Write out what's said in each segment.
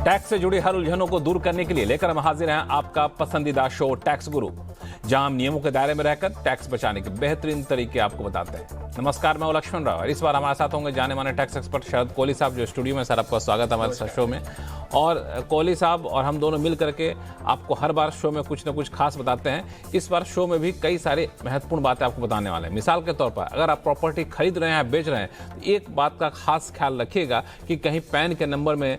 Tax से जुड़ी हर उलझनों को दूर करने के लिए लेकर हम हाजिर हैं आपका पसंदीदा शो टैक्स गुरु, जहां हम नियमों के दायरे में रहकर टैक्स बचाने के बेहतरीन तरीके आपको बताते हैं। नमस्कार, मैं लक्ष्मण राव और इस बार हमारे साथ होंगे जाने माने टैक्स एक्सपर्ट शरद कोहली साहब, जो स्टूडियो में। सर, आपका स्वागत है हमारे शो में। और कोहली साहब और हम दोनों मिल करके आपको हर बार शो में कुछ ना कुछ खास बताते हैं। इस बार शो में भी कई सारी महत्वपूर्ण बातें आपको बताने वाले हैं। मिसाल के तौर पर, अगर आप प्रॉपर्टी खरीद रहे हैं, बेच रहे हैं, तो एक बात का खास ख्याल रखिएगा कि कहीं पैन के नंबर में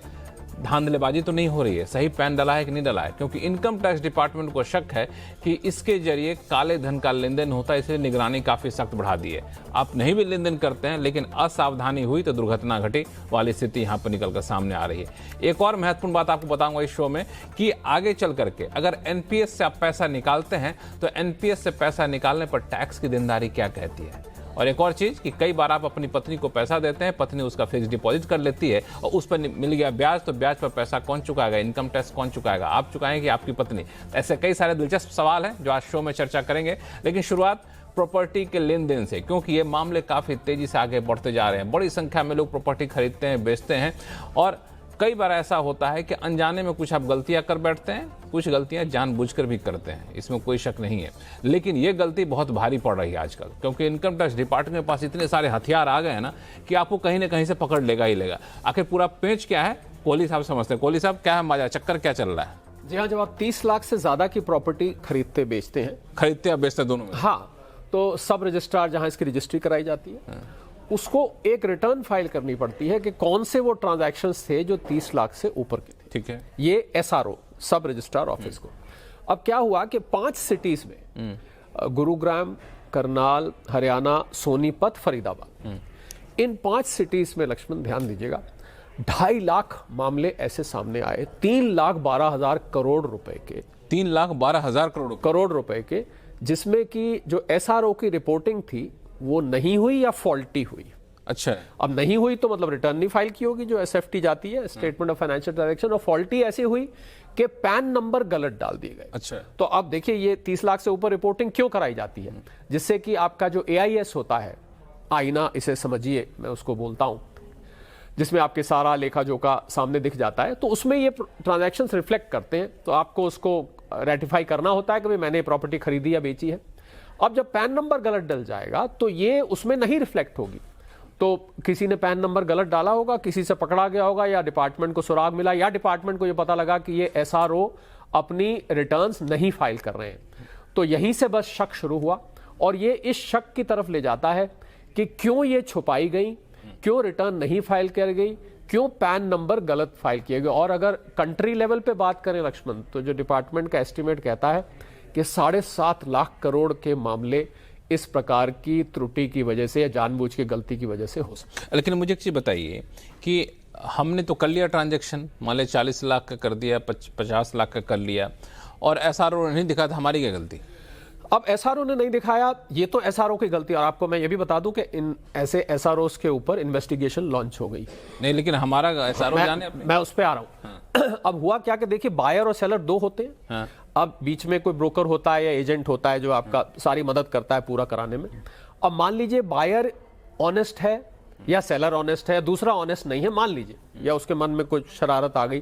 धांधलेबाजी तो नहीं हो रही है, सही पैन डला है कि नहीं डला है, क्योंकि इनकम टैक्स डिपार्टमेंट को शक है कि इसके जरिए काले धन का लेन देन होता है, इसलिए निगरानी काफी सख्त बढ़ा दी है। आप नहीं भी लेन देन करते हैं, लेकिन असावधानी हुई तो दुर्घटना घटी वाली स्थिति यहाँ पर निकलकर सामने आ रही है। एक और महत्वपूर्ण बात आपको बताऊंगा इस शो में कि आगे चल करके अगर एनपीएस से आप पैसा निकालते हैं तो एनपीएस से पैसा निकालने पर टैक्स की देनदारी क्या कहती है। और एक और चीज कि कई बार आप अपनी पत्नी को पैसा देते हैं, पत्नी उसका फिक्स डिपॉजिट कर लेती है और उस पर मिल गया ब्याज, तो ब्याज पर पैसा कौन चुकाएगा, इनकम टैक्स कौन चुकाएगा, आप चुकाएंगे कि आपकी पत्नी। ऐसे कई सारे दिलचस्प सवाल हैं जो आज शो में चर्चा करेंगे। लेकिन शुरुआत प्रॉपर्टी के लेन देन से, क्योंकि ये मामले काफी तेजी से आगे बढ़ते जा रहे हैं। बड़ी संख्या में लोग प्रॉपर्टी खरीदते हैं, बेचते हैं, और कई बार ऐसा होता है कि अनजाने में कुछ आप गलतियां कर बैठते हैं, कुछ गलतियां जानबूझकर भी करते हैं, इसमें कोई शक नहीं है। लेकिन ये गलती बहुत भारी पड़ रही है आजकल, क्योंकि इनकम टैक्स डिपार्टमेंट के पास इतने सारे हथियार आ गए हैं ना कि आपको कहीं ना कहीं से पकड़ लेगा ही लेगा। आखिर पूरा पेच क्या है, कोहली साहब समझते हैं। कोहली साहब, क्या है मजा, चक्कर क्या चल रहा है? जी हाँ, जब आप 30 लाख से ज्यादा की प्रॉपर्टी खरीदते बेचते हैं, खरीदते या बेचते दोनों में, हाँ, तो सब रजिस्ट्रार जहां इसकी रजिस्ट्री कराई जाती है, उसको एक रिटर्न फाइल करनी पड़ती है कि कौन से वो ट्रांजैक्शंस थे जो 30 लाख से ऊपर के थे। ठीक है, ये एसआरओ, सब रजिस्ट्रार ऑफिस को। अब क्या हुआ कि 5 सिटीज में, गुरुग्राम, करनाल, हरियाणा, सोनीपत, फरीदाबाद, इन 5 सिटीज में, लक्ष्मण ध्यान दीजिएगा, 2.5 लाख मामले ऐसे सामने आए, 3,12,000 करोड़ रुपए के, 3,12,000 करोड़ रुपए के, जिसमें कि जो एसआरओ की रिपोर्टिंग थी वो नहीं हुई या फॉल्टी हुई। अच्छा, अब नहीं हुई तो मतलब रिटर्न नहीं फाइल की होगी, जो एसएफटी जाती है, स्टेटमेंट ऑफ फाइनेंशियल ट्रांजैक्शन, और फॉल्टी ऐसी हुई कि पैन नंबर गलत डाल दिए गए। अच्छा, तो अब देखिए ये 30 लाख से ऊपर रिपोर्टिंग क्यों कराई जाती है, जिससे कि आपका जो एआईएस होता है, आईना इसे समझिए, मैं उसको बोलता हूं, जिसमें आपके सारा लेखा जोखा सामने दिख जाता है, तो उसमें ये ट्रांजैक्शंस रिफ्लेक्ट करते हैं। तो आपको उसको रेटिफाई करना होता है कि भाई मैंने प्रॉपर्टी खरीदी या बेची है। अब जब पैन नंबर गलत डल जाएगा तो ये उसमें नहीं रिफ्लेक्ट होगी। तो किसी ने पैन नंबर गलत डाला होगा, किसी से पकड़ा गया होगा, या डिपार्टमेंट को सुराग मिला, या डिपार्टमेंट को ये पता लगा कि ये एसआरओ अपनी रिटर्न्स नहीं फाइल कर रहे हैं, तो यहीं से बस शक शुरू हुआ। और ये इस शक की तरफ ले जाता है कि क्यों ये छुपाई गई, क्यों रिटर्न नहीं फाइल कर गई, क्यों पैन नंबर गलत फाइल किए गए। और अगर कंट्री लेवल पे बात करें लक्ष्मण, तो जो डिपार्टमेंट का एस्टिमेट कहता है कि 7.5 लाख करोड़ के मामले इस प्रकार की त्रुटि की वजह से या जानबूझ के गलती की वजह से हो सकते हैं। लेकिन मुझे एक चीज बताइए कि हमने तो कर लिया ट्रांजैक्शन, मान लिया 40 लाख का कर दिया, 50 लाख का कर लिया, और एसआरओ ने नहीं दिखा, था हमारी क्या गलती? अब एसआरओ ने नहीं दिखाया, ये तो एसआरओ की गलती। और आपको मैं ये भी बता दूं कि इन ऐसे एसआरओ के ऊपर इन्वेस्टिगेशन लॉन्च हो गई। नहीं, लेकिन हमारा एसआरओ जाने, मैं उस पर आ रहा हूं। हाँ। अब हुआ क्या कि देखिए, बायर और सेलर 2 होते हैं। हाँ। अब बीच में कोई ब्रोकर होता है या एजेंट होता है जो आपका सारी मदद करता है पूरा कराने में। अब मान लीजिए बायर ऑनेस्ट है या सेलर ऑनेस्ट है, दूसरा ऑनेस्ट नहीं है मान लीजिए, या उसके मन में कुछ शरारत आ गई,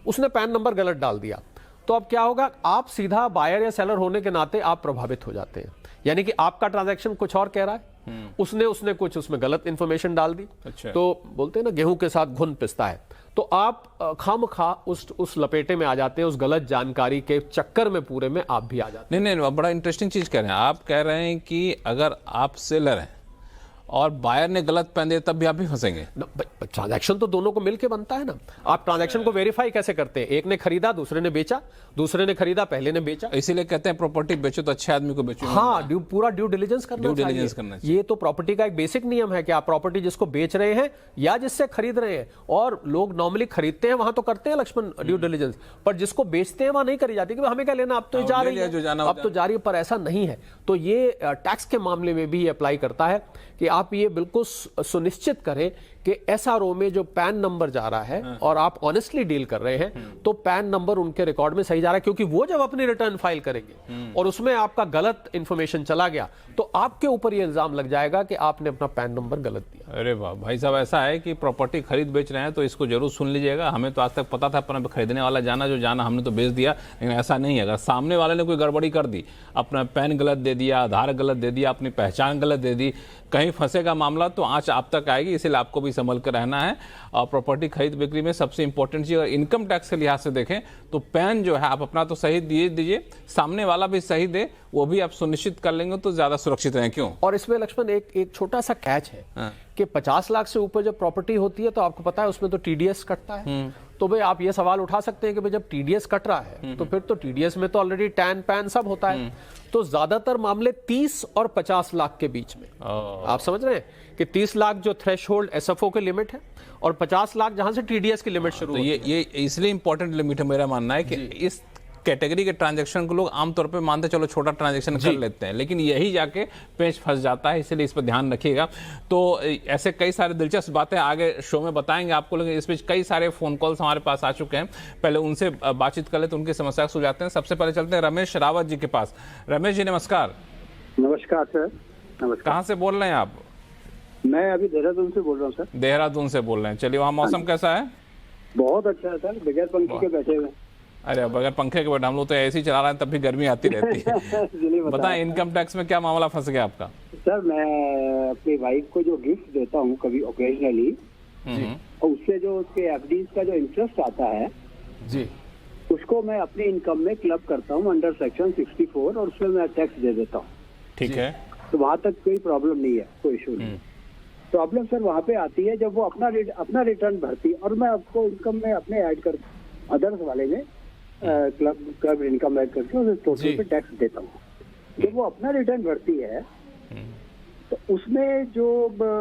उसने पैन नंबर गलत डाल दिया, तो अब क्या होगा, आप सीधा बायर या सेलर होने के नाते आप प्रभावित हो जाते हैं। यानी कि आपका ट्रांजैक्शन कुछ और कह रहा है, उसने कुछ उसमें गलत इंफॉर्मेशन डाल दी। अच्छा। तो बोलते हैं ना, गेहूं के साथ घुन पिसता है, तो आप खामखा उस लपेटे में आ जाते हैं, उस गलत जानकारी के चक्कर में पूरे में आप भी आ जाते हैं। नहीं, बड़ा इंटरेस्टिंग चीज कह रहे हैं आप। कह रहे हैं कि अगर आप सेलर हैं और बायर ने गलत पहन दिया, तब भी आप भी फंसेंगे। ट्रांजैक्शन तो दोनों को मिलकर बनता है ना। आप ट्रांजैक्शन को वेरीफाई कैसे करते हैं? एक ने खरीदा, दूसरे ने बेचा, दूसरे ने खरीदा, पहले ने बेचा। इसीलिए कहते हैं प्रॉपर्टी बेचो तो अच्छे आदमी को बेचो। हाँ, पूरा ड्यू डिलिजेंस करना चाहिए। ये तो प्रॉपर्टी का एक बेसिक नियम है कि आप प्रॉपर्टी जिसको बेच रहे हैं या जिससे खरीद रहे हैं, और लोग नॉर्मली खरीदते हैं वहां तो करते हैं लक्ष्मण ड्यू डिलिजेंस, पर जिसको बेचते हैं वहां नहीं करी जाती कि हमें क्या लेना, अब तो जा रही है, अब तो जा रही है, पर ऐसा नहीं है। तो ये टैक्स के मामले में भी अप्लाई करता है कि आप ये बिल्कुल सुनिश्चित करें कि एसआरओ में जो पैन नंबर जा रहा है और आप ऑनेस्टली डील कर रहे हैं तो पैन नंबर उनके रिकॉर्ड में सही जा रहा है, क्योंकि वो जब अपनी रिटर्न फाइल करेंगे और उसमें आपका गलत इंफॉर्मेशन चला गया तो आपके ऊपर ये इल्जाम लग जाएगा कि आपने अपना पैन नंबर गलत दिया। अरे वाह भाई साहब, ऐसा है कि प्रॉपर्टी खरीद बेच रहे हैं तो इसको जरूर सुन लीजिएगा। हमें तो आज तक पता था, अपना खरीदने वाला जाना जो जाना हमने तो बेच दिया, लेकिन ऐसा नहीं है। अगर सामने वाले ने कोई गड़बड़ी कर दी, अपना पैन गलत दे दिया, आधार गलत दे दिया, अपनी पहचान गलत दे दी, कहीं फंसेगा मामला तो आंच आप तक आएगी। इसलिए आपको भी संभल कर रहना है। और प्रॉपर्टी खरीद बिक्री में सबसे इंपॉर्टेंट चीज, अगर इनकम टैक्स के लिहाज से देखें तो पैन जो है आप अपना तो सही दीजिए, सामने वाला भी सही दे, वो भी आप सुनिश्चित कर लेंगे तो ज्यादा सुरक्षित रहें। क्यों? और इसमें लक्ष्मण एक छोटा सा कैच है कि 50 लाख से ऊपर जब प्रॉपर्टी होती है तो आपको पता है उसमें तो टीडीएस कटता है। तो भाई आप ये सवाल उठा सकते हैं कि भाई जब टीडीएस कट रहा है तो फिर तो टीडीएस में तो ऑलरेडी टैन पैन सब होता है। तो ज्यादातर मामले 30 और 50 लाख के बीच में। आप समझ रहे हैं कि 30 लाख जो थ्रेशोल्ड एसएफओ की लिमिट है और 50 लाख जहां से टीडीएस की लिमिट शुरू तो ये इसलिए इंपॉर्टेंट लिमिट है, मेरा मानना है कि इस कैटेगरी के ट्रांजैक्शन को लोग आमतौर पे मानते चलो छोटा ट्रांजैक्शन कर लेते हैं, लेकिन यही जाके पेच फंस जाता है। इसलिए इस पर ध्यान रखिएगा। तो ऐसे कई सारे दिलचस्प बातें आगे शो में बताएंगे आपको, लेकिन इस बीच कई सारे फोन कॉल्स हमारे पास आ चुके हैं। पहले उनसे बातचीत कर ले तो उनकी समस्या सुलझाते हैं। सबसे पहले चलते हैं रमेश रावत जी के पास। रमेश जी नमस्कार। नमस्कार सर। नमस्कार। कहाँ से बोल रहे हैं आप? मैं अभी देहरादून से बोल रहा हूँ सर। देहरादून से बोल रहे हैं। चलिए, वहाँ मौसम कैसा है? बहुत अच्छा है सर, बगैर पंखे के बैठे हुए। अरे बगैर पंखे के बैठे, हम लोग तो ऐसे ही चला रहे हैं तब भी गर्मी आती रहती है। बताएं, इनकम टैक्स में क्या मामला फंस गया आपका? सर मैं अपनी वाइफ को जो गिफ्ट देता हूँ कभी ओकेजनली, और उससे जो उसके एफडीज का जो इंटरेस्ट आता है जी, उसको मैं अपनी इनकम में क्लब करता हूँ अंडर सेक्शन 64 और उसमें मैं टैक्स दे देता हूँ। ठीक है। तो वहाँ तक कोई प्रॉब्लम नहीं है, कोई इशू नहीं। प्रॉब्लम सर वहाँ पे आती है जब वो अपना रिटर्न भरती है और मैं आपको इनकम में अपने ऐड कर अदर्स वाले में क्लब इनकम ऐड करके उसे टोटल पे टैक्स देता हूँ। जब वो अपना रिटर्न भरती है तो उसमें जो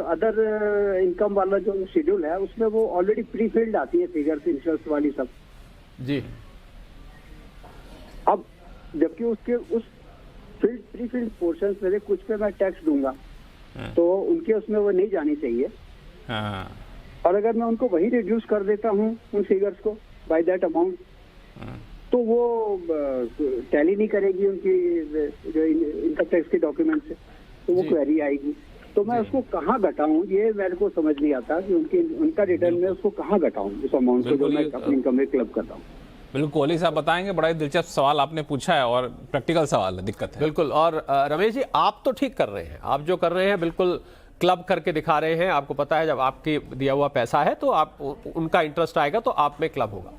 अदर इनकम वाला जो शेड्यूल है उसमें वो ऑलरेडी प्री फिल्ड आती है, फिगर्स इंश्योरेंस वाली सब जी। अब जबकि उसके उस प्री फिल्ड पोर्शन में से कुछ पे मैं टैक्स दूंगा तो उनके उसमें वो नहीं जानी चाहिए। और अगर मैं उनको वही रिड्यूस कर देता हूँ उन फिगर्स को बाय दैट अमाउंट, तो वो टैली नहीं करेगी उनकी जो इनकम टैक्स के डॉक्यूमेंट से, तो वो क्वेरी आएगी। तो मैं उसको कहाँ घटाऊं ये मेरे को समझ नहीं आता कि उनका रिटर्न में उसको कहाँ घटाऊं उस अमाउंट को जो मैं अपनी इनकम में क्लब करता हूँ। बिल्कुल, कोहली साहब बताएंगे। बड़ा ही दिलचस्प सवाल आपने पूछा है और प्रैक्टिकल सवाल है, दिक्कत है। बिल्कुल। और रमेश जी आप तो ठीक कर रहे हैं, आप जो कर रहे हैं बिल्कुल क्लब करके दिखा रहे हैं। आपको पता है जब आपकी दिया हुआ पैसा है तो आप उनका इंटरेस्ट आएगा तो आप में क्लब होगा।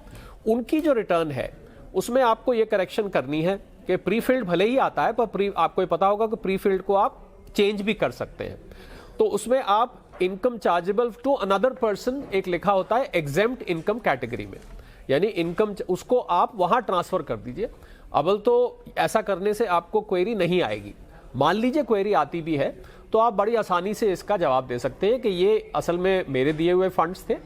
उनकी जो रिटर्न है उसमें आपको ये करेक्शन करनी है कि प्री फिल्ड भले ही आता है पर आपको ये पता होगा कि प्री फिल्ड को आप चेंज भी कर सकते हैं। तो उसमें आप income chargeable to another person एक लिखा होता है एग्जेम्प्ट इनकम कैटेगरी में, यानी इनकम उसको आप वहां ट्रांसफर कर दीजिए। अव्वल तो ऐसा करने से आपको क्वेरी नहीं आएगी। मान लीजिए क्वेरी आती भी है तो आप बड़ी आसानी से इसका जवाब दे सकते हैं कि ये असल में मेरे दिए हुए फंड्स थे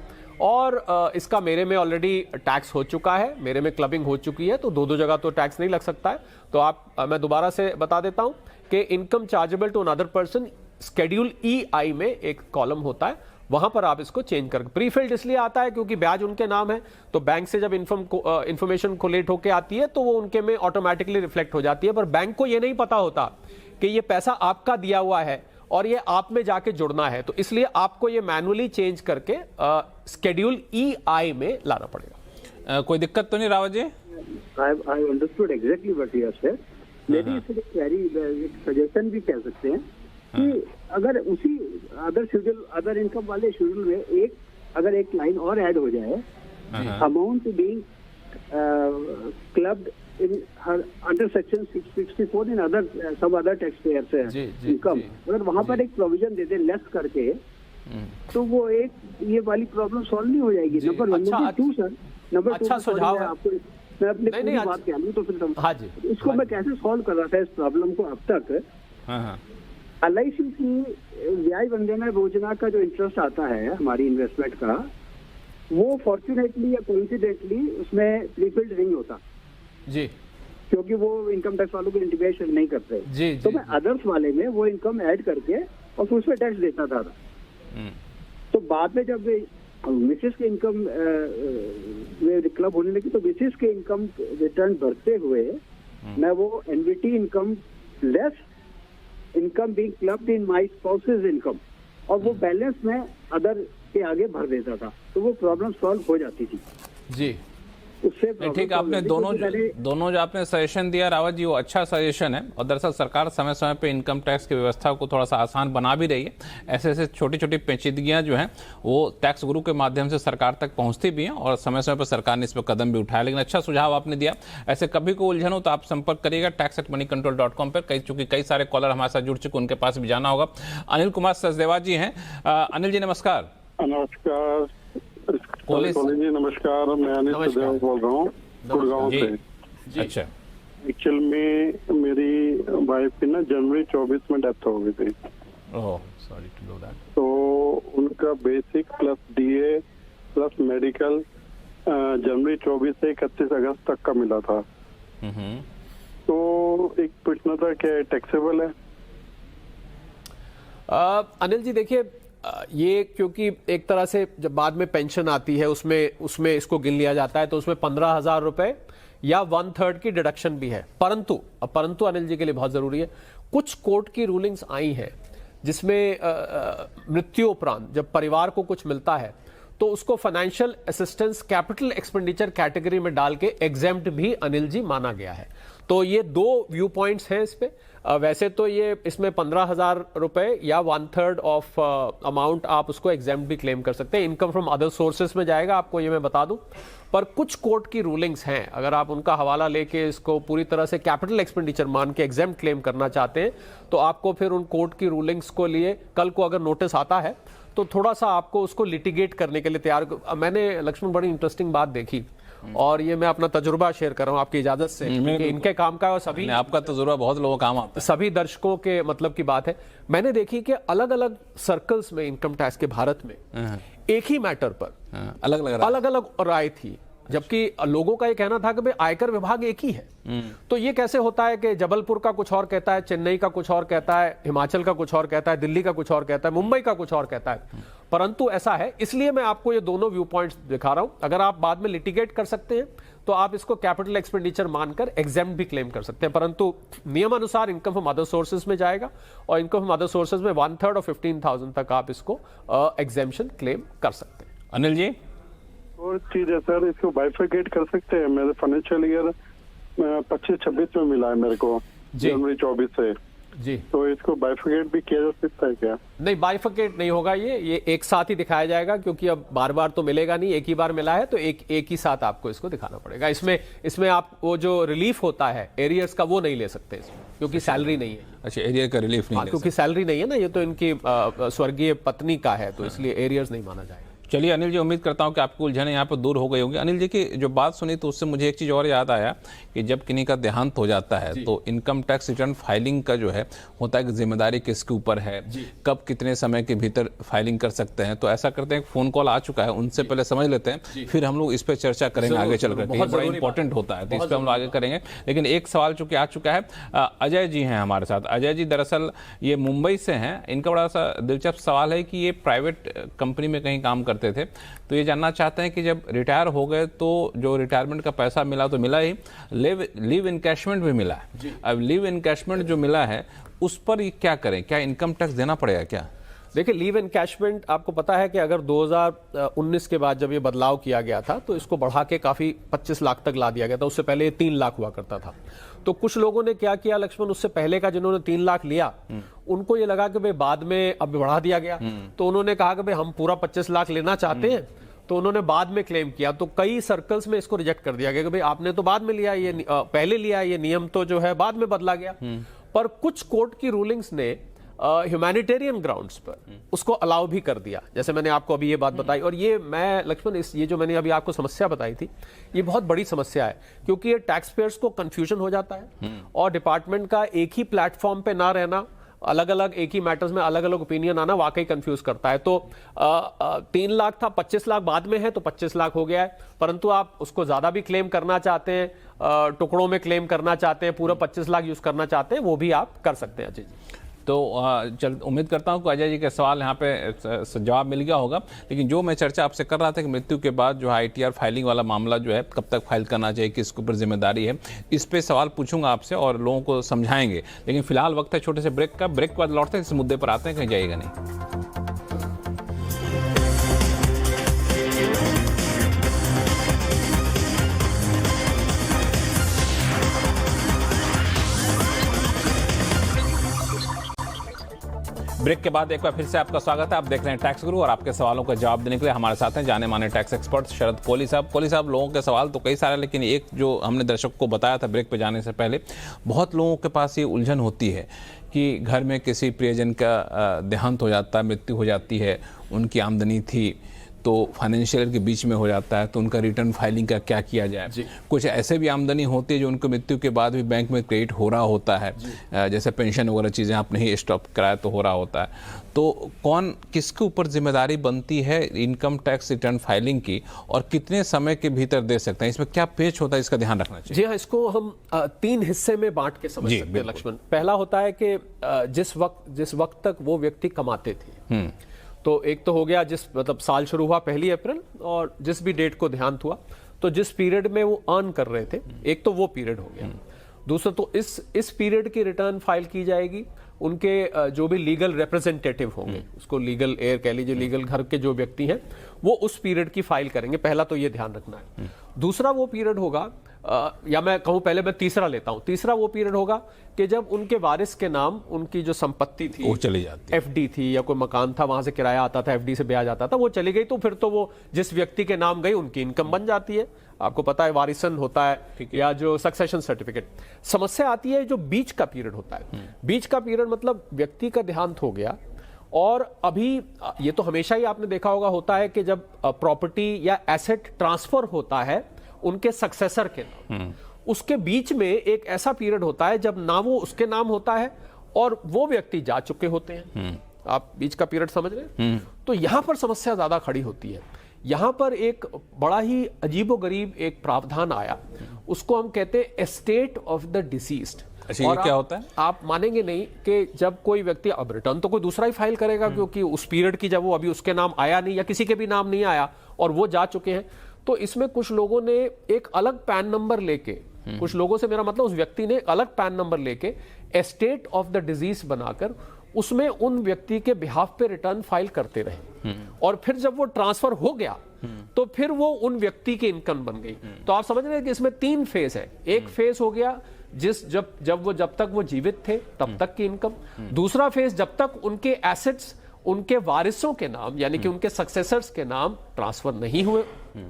और इसका मेरे में ऑलरेडी टैक्स हो चुका है, मेरे में क्लबिंग हो चुकी है, तो दो जगह तो टैक्स नहीं लग सकता है। तो आप मैं दोबारा से बता देता हूं कि income chargeable to another person schedule EI में एक कॉलम होता है, वहां पर आप इसको चेंज कर। प्रीफिल्ड इसलिए आता है क्योंकि ब्याज उनके नाम है, तो बैंक से जब इंफॉर्मेशन कोलेट होकर आती है तो वो उनके में ऑटोमेटिकली रिफ्लेक्ट हो जाती है। पर बैंक को ये नहीं पता होता कि ये पैसा आपका दिया हुआ है और ये आप में जाके जुड़ना है, तो इसलिए आपको ये मैनुअली चेंज करके शेड्यूल EI में लाना पड़ेगा। कोई दिक्कत तो नहीं Rawat ji? I understood exactly what you have said. मेरी इसलिए क्वेरी सजेशन भी कह सकते हैं कि अगर उसी अदर इनकम वाले शेड्यूल में अगर एक लाइन और ऐड हो जाए, amount being clubbed in her under section 664 in other some other taxpayers income, अगर वहां पर एक प्रोविजन दे दे लेस करके, तो वो एक ये वाली प्रॉब्लम सॉल्व नहीं हो जाएगी। नंबर 1। नंबर 2 सर, नंबर 2 अच्छा सुझाव है आपको। मैं अपनी पूरी बात कह लूं तो फिर हाँ जी, इसको मैं कैसे सॉल्व कर रहा था इस प्रॉब्लम को अब तक। LIC की ब्याज वंदना योजना का जो इंटरेस्ट आता है हमारी इन्वेस्टमेंट का, वो फॉर्चुनेटली या कोइंसिडेंटली उसमें प्रीफिल्ड नहीं होता जी, क्योंकि वो इनकम टैक्स वालों को इंटीमेशन नहीं करते जी, तो मैं अदर्स वाले में वो इनकम ऐड करके और फिर उसमें टैक्स देता था। तो बाद में जब मिसेस के इनकम में क्लब होने लगी तो मिसेस के इनकम रिटर्न भरते हुए मैं वो NVT income less income being clubbed in my spouses income और वो बैलेंस में अदर के आगे भर देता था, तो वो प्रॉब्लम सॉल्व हो जाती थी जी। उससे। ठीक, आपने दोनों जो आपने सजेशन दिया रावत जी, वो अच्छा सजेशन है। और दरअसल सरकार समय समय पे इनकम टैक्स की व्यवस्था को थोड़ा सा आसान बना भी रही है। ऐसे ऐसे छोटी छोटी पेचीदगियां जो हैं वो टैक्स गुरु के माध्यम से सरकार तक पहुंचती भी हैं और समय समय पर सरकार ने इस पर कदम भी उठाया। लेकिन अच्छा सुझाव आपने दिया। ऐसे कभी को उलझन हो तो आप संपर्क करिएगा tax@moneycontrol.com पर, क्योंकि कई सारे कॉलर हमारे साथ जुड़ चुके, उनके पास भी जाना होगा। अनिल कुमार सचदेवा जी हैं। अनिल जी नमस्कार। नमस्कार कॉलेज जी, नमस्कार। मैं अनिल सचदेवा बोल रहा हूँ गुड़गांव से। अच्छा, एक्चुअल में मेरी वाइफ की ना जनवरी 24 में डेथ हो गई थी। Oh, sorry to know that. तो उनका basic plus DA plus medical जनवरी 24 से 31 अगस्त तक का मिला था। तो एक पूछना था क्या टैक्सेबल है? अनिल जी देखिए, ये क्योंकि एक तरह से जब बाद में पेंशन आती है उसमें इसको गिन लिया जाता है, तो उसमें 15,000 रुपए या 1/3 की डिडक्शन भी है। परंतु अनिल जी के लिए बहुत जरूरी है, कुछ कोर्ट की रूलिंग्स आई हैं जिसमें मृत्यु उपरांत जब परिवार को कुछ मिलता है तो उसको financial assistance capital expenditure category में डाल के एग्जेम्प्ट भी अनिल जी माना गया है। तो ये दो व्यू पॉइंट्स हैं इस पे। वैसे तो ये इसमें 15,000 रुपए या 1/3 ऑफ अमाउंट आप उसको एग्जेम्प्ट भी क्लेम कर सकते हैं। इनकम फ्रॉम अदर सोर्सेस में जाएगा, आपको ये मैं बता दूं। पर कुछ कोर्ट की रूलिंग्स हैं, अगर आप उनका हवाला लेके इसको पूरी तरह से कैपिटल एक्सपेंडिचर मान के एग्जेम्प्ट क्लेम करना चाहते हैं तो आपको फिर उन कोर्ट की रूलिंग्स को लिए कल को अगर नोटिस आता है तो थोड़ा सा आपको उसको लिटिगेट करने के लिए तैयार। मैंने लक्ष्मण बड़ी इंटरेस्टिंग बात देखी और ये मैं अपना तजुर्बा शेयर कर रहा हूँ आपकी इजाजत से, क्योंकि इनके काम का और सभी आपका तजुर्बा बहुत लोगों काम आता है, सभी दर्शकों के मतलब की बात है। मैंने देखी कि अलग अलग सर्कल्स में इनकम टैक्स के भारत में एक ही मैटर पर अलग अलग राय थी, जबकि लोगों का ये कहना था कि भाई आयकर विभाग एक ही है। तो ये कैसे होता है कि जबलपुर का कुछ और कहता है, चेन्नई का कुछ और कहता है, हिमाचल का कुछ और कहता है, दिल्ली का कुछ और कहता है, मुंबई का कुछ और कहता है। परंतु ऐसा है, इसलिए मैं आपको ये दोनों व्यू पॉइंट्स दिखा रहा हूं। अगर आप बाद में लिटिगेट कर सकते हैं तो आप इसको कैपिटल एक्सपेंडिचर मानकर एग्जेम्प्ट भी क्लेम कर सकते हैं, परंतु नियमानुसार इनकम फ्रॉम अदर सोर्सेज में जाएगा और इनकम फ्रॉम अदर सोर्सेज में 1/3 और 15,000 तक आप इसको एग्जेम्पशन क्लेम कर सकते हैं। अनिल जी, और चीज है सर, इसको बाइफरकेट कर सकते हैं? मेरे फाइनेंशियल ईयर 25-26 में मिला है मेरे को जनवरी 24 से जी, तो इसको बाइफरकेट भी किया जा सकता है क्या? नहीं, बाइफरकेट नहीं होगा, ये एक साथ ही दिखाया जाएगा, क्योंकि अब बार बार तो मिलेगा नहीं। एक ही बार मिला है तो एक ही साथ आपको इसको दिखाना पड़ेगा। इसमें आप वो जो रिलीफ होता है एरियर्स का वो नहीं ले सकते इसमें, क्योंकि सैलरी नहीं है। अच्छा, एरियर का रिलीफ नहीं, क्योंकि सैलरी नहीं है ना, ये तो इनकी स्वर्गीय पत्नी का है, तो इसलिए एरियर्स नहीं माना जाएगा। चलिए अनिल जी, उम्मीद करता हूं कि आपकी उलझन यहाँ पर दूर हो गई होगी। अनिल जी की जो बात सुनी तो उससे मुझे एक चीज़ और याद आया कि जब किन्हीं का देहांत हो जाता है तो इनकम टैक्स रिटर्न फाइलिंग का जो है होता है कि जिम्मेदारी किसके ऊपर है, कब कितने समय के भीतर फाइलिंग कर सकते हैं। तो ऐसा करते हैं, फोन कॉल आ चुका है, उनसे पहले समझ लेते हैं, फिर हम लोग इस पर चर्चा करेंगे आगे चल करके। ये बड़ा इंपॉर्टेंट होता है, तो इस पर हम लोग आगे करेंगे। लेकिन एक सवाल चूंकि आ चुका है, अजय जी हैं हमारे साथ। अजय जी दरअसल ये मुंबई से हैं। इनका बड़ा सा दिलचस्प सवाल है कि ये प्राइवेट कंपनी में कहीं काम करते थे, तो ये जानना चाहते हैं कि जब रिटायर हो गए तो जो रिटायरमेंट का पैसा मिला तो मिला ही, लीव इनकैशमेंट भी मिला है। अब लीव इनकैशमेंट जो मिला है उस पर ये क्या करें? क्या इनकम टैक्स देना पड़ेगा क्या? देखिए, लीव एनकैशमेंट आपको पता है कि अगर 2019 के बाद जब ये बदलाव किया गया था तो इसको बढ़ा के काफी 25 लाख तक ला दिया गया था। उससे पहले ये 3 लाख हुआ करता था। तो कुछ लोगों ने क्या किया लक्ष्मण, उससे पहले का जिन्होंने 3 लाख लिया उनको ये लगा कि भाई बाद में अब बढ़ा दिया गया, तो उन्होंने कहा कि भाई हम पूरा 25 लाख लेना चाहते हैं, तो उन्होंने बाद में क्लेम किया। तो कई सर्कल्स में इसको रिजेक्ट कर दिया गया कि भाई आपने तो बाद में लिया, ये पहले लिया, ये नियम तो जो है बाद में बदला गया। पर कुछ कोर्ट की रूलिंग्स ने ह्यूमैनिटेरियन ग्राउंड्स पर उसको अलाउ भी कर दिया, जैसे मैंने आपको अभी ये बात बताई। और ये मैं लक्ष्मण, ये जो मैंने अभी आपको समस्या बताई थी, ये बहुत बड़ी समस्या है, क्योंकि ये टैक्स पेयर्स को कंफ्यूजन हो जाता है और डिपार्टमेंट का एक ही प्लेटफॉर्म पे ना रहना, अलग अलग एक ही मैटर्स में अलग अलग ओपिनियन आना वाकई कंफ्यूज करता है। तो 3 लाख था, 25 लाख बाद में है तो 25 लाख हो गया है। परंतु आप उसको ज्यादा भी क्लेम करना चाहते हैं, टुकड़ों में क्लेम करना चाहते हैं, पूरा 25 लाख यूज करना चाहते हैं, वो भी आप कर सकते हैं। अजय जी, तो उम्मीद करता हूँ कि अजय जी के सवाल यहाँ पे जवाब मिल गया होगा। लेकिन जो मैं चर्चा आपसे कर रहा था कि मृत्यु के बाद जो ITR फाइलिंग वाला मामला जो है कब तक फाइल करना चाहिए, किसके ऊपर जिम्मेदारी है, इस पे सवाल पूछूंगा आपसे और लोगों को समझाएंगे। लेकिन फिलहाल वक्त है छोटे से ब्रेक का। ब्रेक के बाद लौटते हैं, इस मुद्दे पर आते हैं, कहीं जाइएगा नहीं। ब्रेक के बाद एक बार फिर से आपका स्वागत है। आप देख रहे हैं टैक्स गुरु और आपके सवालों का जवाब देने के लिए हमारे साथ हैं जाने माने टैक्स एक्सपर्ट शरद कोहली साहब। कोहली साहब, लोगों के सवाल तो कई सारे, लेकिन एक जो हमने दर्शकों को बताया था ब्रेक पे जाने से पहले, बहुत लोगों के पास ये उलझन होती है कि घर में किसी प्रियजन का देहांत हो जाता है, मृत्यु हो जाती है, उनकी आमदनी थी तो फाइनेंशियल के बीच में हो जाता है, तो उनका रिटर्न फाइलिंग का क्या किया जाए। कुछ ऐसे भी आमदनी होती है जो उनको मृत्यु के बाद भी बैंक में क्रेडिट हो रहा होता है, जैसे पेंशन वगैरह चीज़ें आपने ही स्टॉप कराया तो हो रहा होता है। तो कौन किसके ऊपर जिम्मेदारी बनती है इनकम टैक्स रिटर्न फाइलिंग की, और कितने समय के भीतर दे सकते हैं, इसमें क्या पेच होता है, इसका ध्यान रखना चाहिए? जी हाँ, इसको हम 3 हिस्से में बांट के समझ सकते हैं लक्ष्मण। पहला होता है कि जिस वक्त तक वो व्यक्ति कमाते थे, तो एक तो हो गया मतलब साल शुरू हुआ 1 अप्रैल और जिस भी डेट को देहांत हुआ, तो जिस पीरियड में वो अर्न कर रहे थे, एक तो वो पीरियड हो गया। दूसरा तो इस पीरियड की रिटर्न फाइल की जाएगी। उनके जो भी लीगल रिप्रेजेंटेटिव होंगे, उसको लीगल एयर कह लीजिए, लीगल घर के जो व्यक्ति हैं, वो उस पीरियड की फाइल करेंगे। पहला तो ये ध्यान रखना है। दूसरा वो पीरियड होगा, या मैं कहूं पहले मैं तीसरा लेता हूं, तीसरा वो पीरियड होगा कि जब उनके वारिस के नाम उनकी जो संपत्ति थी, वो चली जाती है, FD थी या कोई मकान था, वहां से किराया आता था, FD से ब्याज आता था, वो चली गई, तो फिर तो वो जिस व्यक्ति के नाम गई उनकी इनकम बन जाती है। आपको पता है वारिसन होता है या जो सक्सेशन सर्टिफिकेट। समस्या आती है जो बीच का पीरियड होता है। बीच का पीरियड मतलब व्यक्ति का देहांत हो गया और अभी ये तो हमेशा ही आपने देखा होता है कि जब प्रॉपर्टी या एसेट ट्रांसफर होता है उनके सक्सेसर के नाम, उसके बीच में एक ऐसा पीरियड होता है जब ना वो उसके नाम होता है और वो व्यक्ति जा चुके होते हैं। आप बीच का पीरियड समझ रहे हैं? तो यहां पर समस्या ज्यादा खड़ी होती है। यहां पर एक बड़ा ही अजीबोगरीब एक प्रावधान आया, उसको हम कहते हैं एस्टेट ऑफ द डिसीज्ड। अच्छा, ये क्या होता है? आप मानेंगे नहीं कि जब कोई व्यक्ति, अब रिटर्न तो कोई दूसरा ही फाइल करेगा क्योंकि उस पीरियड की जब वो अभी उसके नाम आया नहीं या किसी के भी नाम नहीं आया और वो जा चुके हैं, तो इसमें कुछ लोगों ने एक अलग पैन नंबर लेके, कुछ लोगों से मेरा मतलब उस व्यक्ति ने एक अलग पैन नंबर लेके एस्टेट ऑफ द डिजीज बनाकर उसमें उन व्यक्ति के बिहाफ पे रिटर्न फाइल करते रहे, और फिर जब वो ट्रांसफर हो गया तो फिर वो उन व्यक्ति की इनकम बन गई। तो आप समझ रहे हैं कि इसमें 3 फेज है। एक फेज हो गया जब तक वो जीवित थे तब तक की इनकम। दूसरा फेज जब तक उनके एसेट्स उनके वारिसों के नाम यानी कि उनके सक्सेसर्स के नाम ट्रांसफर नहीं हुए,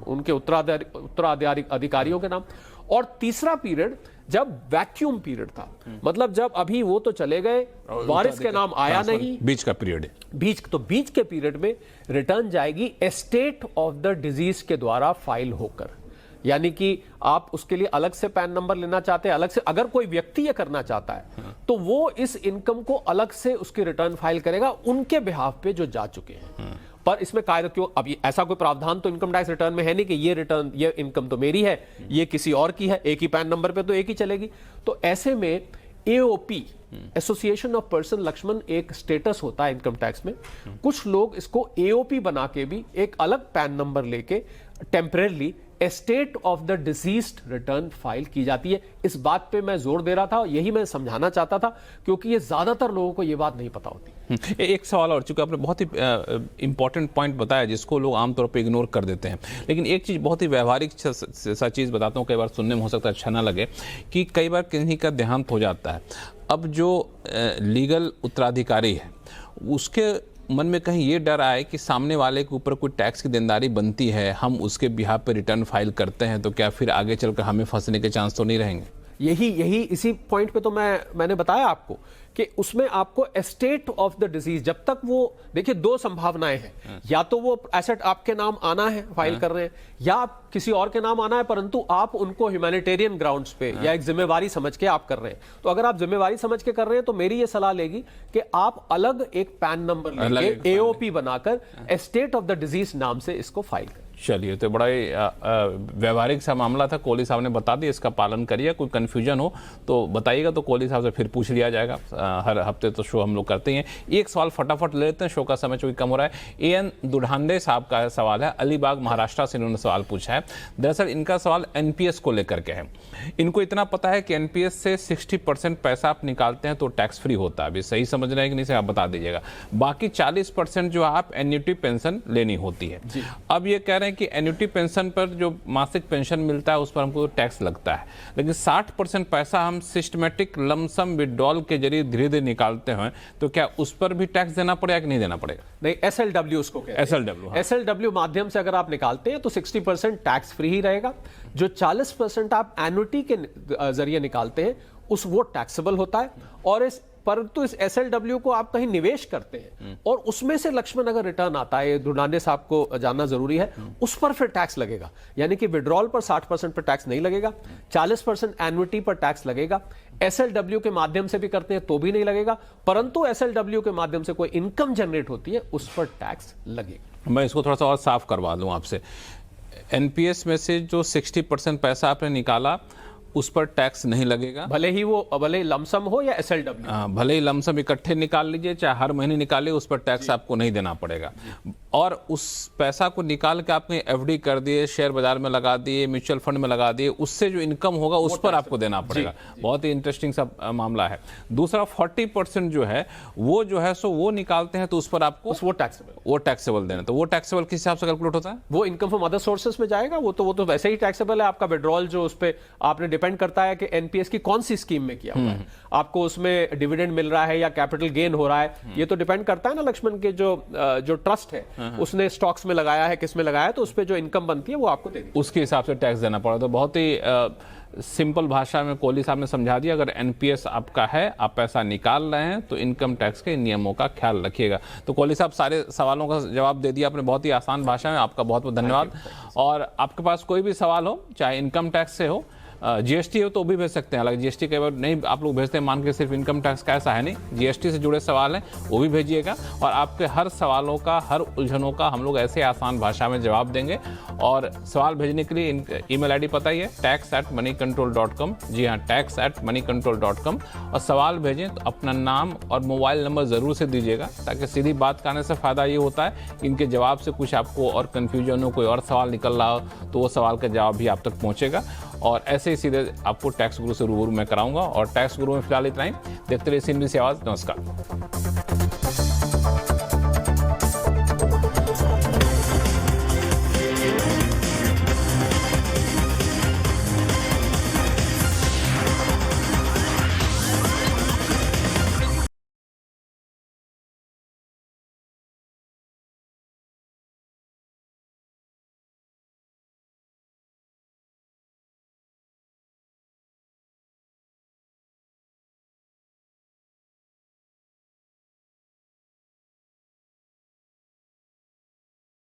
उनके उत्तराधिकारी अधिकारियों के नाम। और तीसरा पीरियड जब वैक्यूम पीरियड था, मतलब जब अभी वो तो चले गए, वारिस के नाम आया नहीं, बीच का पीरियड है। बीच के पीरियड में रिटर्न जाएगी एस्टेट ऑफ द डिजीज के द्वारा फाइल होकर। यानी कि आप उसके लिए अलग से पैन नंबर लेना चाहते हैं, अलग से अगर कोई व्यक्ति ये करना चाहता है तो वो इस इनकम को अलग से उसकी रिटर्न फाइल करेगा उनके बिहाफ पे जो जा चुके हैं। पर इसमें कायदा क्यों, अभी ऐसा कोई प्रावधान तो इनकम टैक्स रिटर्न में है नहीं कि ये इनकम तो मेरी है, ये किसी और की है, एक ही पैन नंबर पे तो एक ही चलेगी। तो ऐसे में AOP, association of person, Lakshman, एक स्टेटस होता है इनकम टैक्स में। कुछ लोग इसको AOP बना के भी एक अलग पैन नंबर लेके temporarily estate of the deceased return file की जाती है। इस बात पे मैं जोर दे रहा था, यही मैं समझाना चाहता था, क्योंकि ये ज्यादातर लोगों को ये बात नहीं पता होती। एक सवाल और, चूंकि आपने बहुत ही इंपॉर्टेंट पॉइंट बताया जिसको लोग आमतौर पे इग्नोर कर देते हैं, लेकिन एक चीज़ बहुत ही व्यवहारिक सा चीज़ बताता हूँ, कई बार सुनने में हो सकता है अच्छा ना लगे, कि कई बार किसी का देहांत हो जाता है, अब जो लीगल उत्तराधिकारी है उसके मन में कहीं ये डर आए कि सामने वाले के ऊपर कोई टैक्स की देनदारी बनती है, हम उसके बिहाफ पे रिटर्न फाइल करते हैं, तो क्या फिर आगे चलकर हमें फंसने के चांस तो नहीं रहेंगे? यही इसी पॉइंट पे तो मैंने बताया आपको कि उसमें आपको एस्टेट ऑफ द डिजीज, जब तक वो, देखिए 2 संभावनाएं हैं, या तो वो एसेट आपके नाम आना है, फाइल कर रहे हैं, या किसी और के नाम आना है, परंतु आप उनको ह्यूमैनिटेरियन ग्राउंड्स पे या एक जिम्मेवारी समझ के आप कर रहे हैं। तो अगर आप जिम्मेवारी समझ के कर रहे हैं तो मेरी ये सलाह लेगी कि आप अलग एक पैन नंबर लेके AOP बनाकर एस्टेट ऑफ द डिजीज नाम से इसको फाइल करें। चलिए, तो बड़ा ही व्यवहारिक सा मामला था। कोहली साहब ने बता दिया, इसका पालन करिए। कोई कन्फ्यूजन हो तो बताइएगा, तो कोहली साहब से फिर पूछ लिया जाएगा। हर हफ्ते तो शो हम लोग करते हैं। एक सवाल फटाफट ले लेते हैं, शो का समय चूंकि कम हो रहा है। एन दुढ़ांडे साहब का सवाल है, अलीबाग महाराष्ट्र से इन्होंने सवाल पूछा है। दरअसल इनका सवाल एनपीएस को लेकर के है। इनको इतना पता है कि एनपीएस से 60% पैसा आप निकालते हैं तो टैक्स फ्री होता है। अभी सही समझ रहे हैं कि नहीं से आप बता दीजिएगा। बाकी 40% जो आप एन्युटी पेंशन लेनी होती है। अब ये कह रहे हैं कि एन्युटी पेंशन पर जो मासिक पेंशन मिलता है उस पर हमको टैक्स लगता है, लेकिन 60% पैसा हम सिस्टमेटिक लमसम विड्रॉल के जरिए धीरे धीरे निकालते हैं, तो क्या उस पर भी टैक्स देना पड़ेगा कि नहीं देना पड़ेगा? नहीं, एसएलडब्ल्यू उसको कहते हैं। एसएलडब्ल्यू, एसएलडब्ल्यू माध्यम से अगर आप निकालते हैं तो 60% टैक्स फ्री ही रहेगा। जो 40% आप एन्युटी के जरिए निकालते हैं उस वो टैक्सेबल होता है। और परंतु इस एसएलडब्ल्यू को आप कहीं निवेश करते हैं और उसमें से लक्ष्मण अगर रिटर्न आता है, दुर्नाने साहब को जानना जरूरी है, उस पर फिर टैक्स लगेगा। यानी कि विड्रॉल पर 60% पर टैक्स नहीं लगेगा, 40% एन्युटी पर टैक्स लगेगा। एसएलडब्ल्यू के माध्यम से भी करते हैं तो भी नहीं लगेगा, परंतु एसएलडब्ल्यू के माध्यम से कोई इनकम जनरेट होती है उस पर टैक्स लगेगा। मैं इसको थोड़ा सा और साफ करवा दूं आपसे। एनपीएस में से जो 60% पैसा आपने निकाला उस पर टैक्स नहीं लगेगा, भले ही लमसम हो या एसएलडब्ल्यू। भले ही लमसम इकट्ठे निकाल लीजिए, चाहे हर महीने निकालिए, उस पर टैक्स आपको नहीं देना पड़ेगा। और उस पैसा को निकाल के आपने एफडी कर दिए, शेयर बाजार में लगा दिए, म्यूचुअल फंड में लगा दिए, उससे जो इनकम होगा उस पर आपको देना पड़ेगा। बहुत ही इंटरेस्टिंग सा मामला है। दूसरा 40% जो है वो निकालते हैं तो उस पर आपको वो टैक्सेबल देना। तो वो टैक्सेबल किस हिसाब से कैलकुलेट होता है? वो इनकम फ्रॉम अदर सोर्सेस में जाएगा। वो तो वैसे ही टैक्सेबल है। आपका विड्रॉल जो उस पर आपने डिपेंड करता है कि एनपीएस की कौन सी स्कीम में किया हुआ है, आपको उसमें डिविडेंड मिल रहा है या कैपिटल गेन हो रहा है, ये तो डिपेंड करता है ना। लक्ष्मण के जो ट्रस्ट है उसने स्टॉक्स में लगाया है, किस में लगाया है, तो उस पर जो इनकम बनती है वो आपको देनी, उसके हिसाब से टैक्स देना पड़ा। तो बहुत ही सिंपल भाषा में कोहली साहब ने समझा दिया। अगर एनपीएस आपका है, आप पैसा निकाल रहे हैं, तो इनकम टैक्स के नियमों का ख्याल रखिएगा। तो कोहली साहब सारे सवालों का जवाब दे दिया आपने बहुत ही आसान भाषा में। आपका बहुत बहुत धन्यवाद। और आपके पास कोई भी सवाल हो, चाहे इनकम टैक्स से हो, जीएसटी हो तो भी भेज सकते हैं। हालांकि जीएसटी कई बार नहीं आप लोग भेजते हैं, मान के सिर्फ इनकम टैक्स का ऐसा है नहीं, जीएसटी से जुड़े सवाल हैं वो भी भेजिएगा। और आपके हर सवालों का, हर उलझनों का हम लोग ऐसे आसान भाषा में जवाब देंगे। और सवाल भेजने के लिए ईमेल आईडी पता ही है, tax@moneycontrol.com। जी हाँ, tax@moneycontrol.com। और सवाल भेजें तो अपना नाम और मोबाइल नंबर ज़रूर से दीजिएगा, ताकि सीधी बात करने से फ़ायदा ये होता है कि इनके जवाब से कुछ आपको और कन्फ्यूजन हो, कोई और सवाल निकल रहा हो तो वो सवाल का जवाब भी आप तक पहुँचेगा। और ऐसे ही सीधे आपको टैक्स गुरु से रूबरू मैं कराऊंगा। और टैक्स गुरु में फिलहाल इतना ही। देखते रहिए CNBC आवाज़। नमस्कार।